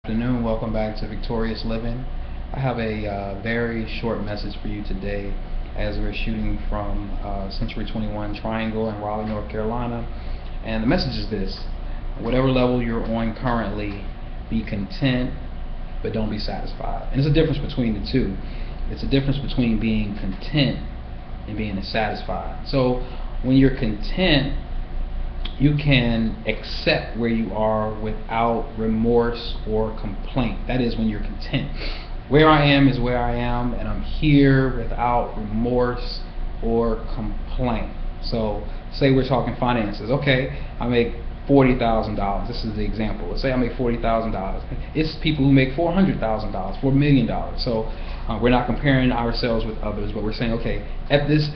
Afternoon, welcome back to Victorious Living. I have a very short message for you today as we're shooting from Century 21 Triangle in Raleigh, North Carolina. And the message is this: whatever level you're on currently, be content, but don't be satisfied. And there's a difference between the two. It's a difference between being content and being satisfied. So when you're content, you can accept where you are without remorse or complaint. That is when you're content. Where I am is where I am, and I'm here without remorse or complaint. So say we're talking finances. Okay, I make $40,000. This is the example. Let's say I make $40,000. It's people who make $400,000, $4 million. So we're not comparing ourselves with others, but we're saying, okay, at this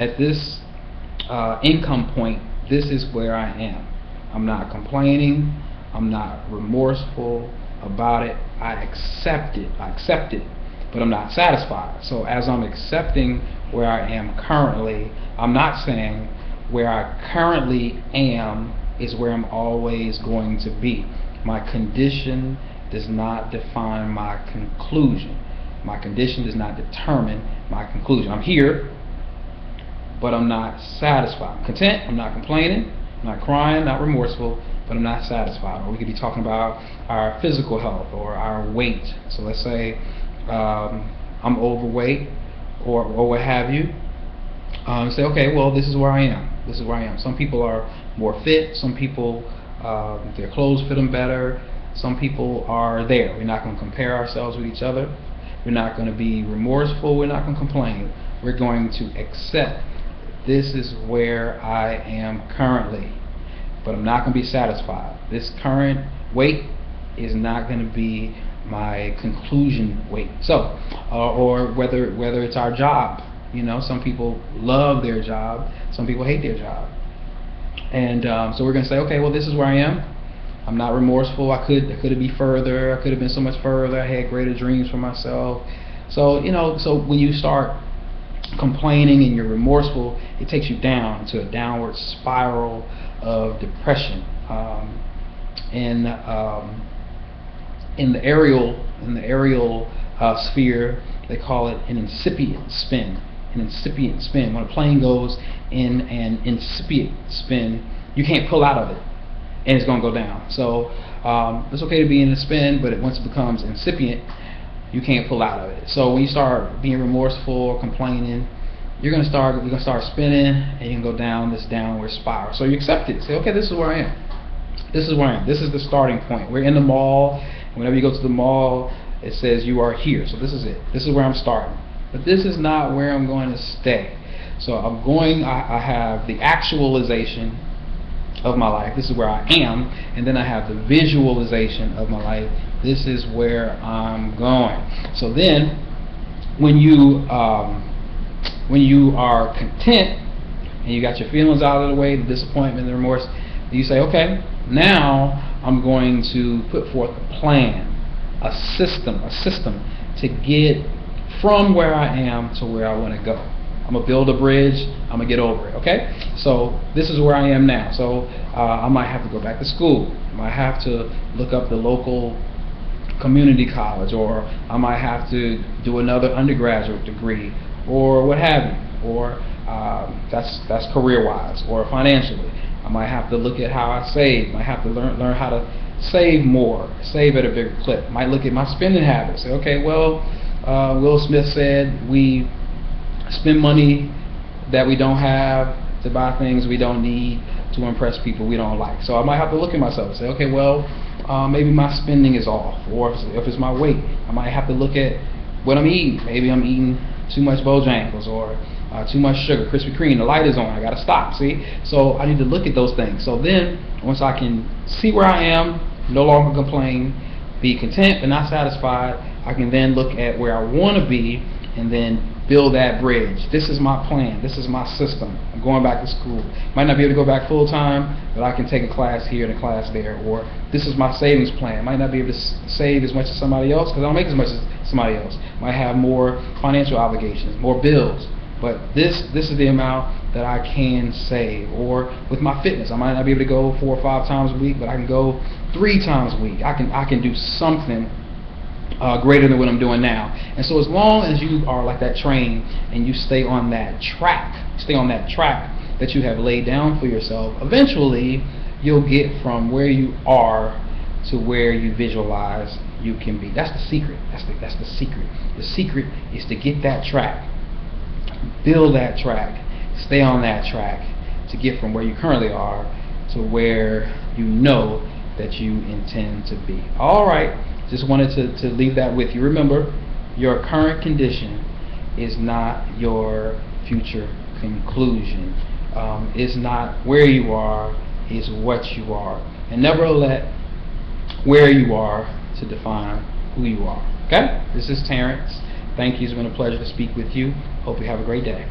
income point, this is where I am. I'm not complaining. I'm not remorseful about it. I accept it, but I'm not satisfied. So as I'm accepting where I am currently, I'm not saying where I currently am is where I'm always going to be. My condition does not define my conclusion. My condition does not determine my conclusion. I'm here, but I'm not satisfied. I'm content, I'm not complaining, I'm not crying, not remorseful, but I'm not satisfied. Or we could be talking about our physical health or our weight. So let's say I'm overweight or what have you. Say, okay, well, this is where I am. This is where I am. Some people are more fit. Some people, their clothes fit them better. Some people are there. We're not going to compare ourselves with each other. We're not going to be remorseful. We're not going to complain. We're going to accept this is where I am currently, but I'm not going to be satisfied. This current weight is not going to be my conclusion weight. So, or whether it's our job. You know, some people love their job, some people hate their job, and so we're going to say, okay, well, this is where I am. I'm not remorseful. I could be further. I could have been so much further. I had greater dreams for myself. So so when you start complaining and you're remorseful, it takes you down to a downward spiral of depression. In the aerial sphere, they call it an incipient spin. An incipient spin. When a plane goes in an incipient spin, you can't pull out of it, and it's going to go down. So it's okay to be in a spin, but once it becomes incipient, you can't pull out of it. So when you start being remorseful or complaining, you're gonna start spinning, and you can go down this downward spiral. So you accept it. Say, okay, this is where I am. This is where I am. This is the starting point. We're in the mall. Whenever you go to the mall, it says you are here. So this is it. This is where I'm starting. But this is not where I'm going to stay. So I have the actualization of my life. This is where I am, and then I have the visualization of my life. This is where I'm going. So then, when you are content and you got your feelings out of the way, the disappointment, the remorse, you say, okay, now I'm going to put forth a plan, a system to get from where I am to where I want to go. I'm going to build a bridge. I'm going to get over it, okay? So this is where I am now. So I might have to go back to school. I might have to look up the local community college, or I might have to do another undergraduate degree, or what have you. Or that's career-wise or financially. I might have to look at how I save. I might have to learn how to save more, save at a bigger clip. I might look at my spending habits. Say, okay, well, Will Smith said we spend money that we don't have to buy things we don't need to impress people we don't like. So I might have to look at myself and say, okay, well, maybe my spending is off. Or if it's my weight, I might have to look at what I'm eating. Maybe I'm eating too much Bojangles or too much sugar, Krispy Kreme, the light is on, I got to stop, see? So I need to look at those things. So then, once I can see where I am, no longer complain, be content but not satisfied, I can then look at where I want to be and then build that bridge. This is my plan. This is my system. I'm going back to school. Might not be able to go back full time, but I can take a class here and a class there. Or this is my savings plan. Might not be able to save as much as somebody else because I don't make as much as somebody else. Might have more financial obligations, more bills. But this is the amount that I can save. Or with my fitness, I might not be able to go 4 or 5 times a week, but I can go 3 times a week. I can do something greater than what I'm doing now. And so as long as you are like that train and you stay on that track, that you have laid down for yourself, eventually you'll get from where you are to where you visualize you can be. That's the secret. That's the secret. The secret is to get that track, build that track, stay on that track to get from where you currently are to where you know that you intend to be. All right, just wanted to leave that with you. Remember, your current condition is not your future conclusion. It's not where you are, it's what you are. And never let where you are to define who you are. Okay? This is Terrence. Thank you. It's been a pleasure to speak with you. Hope you have a great day.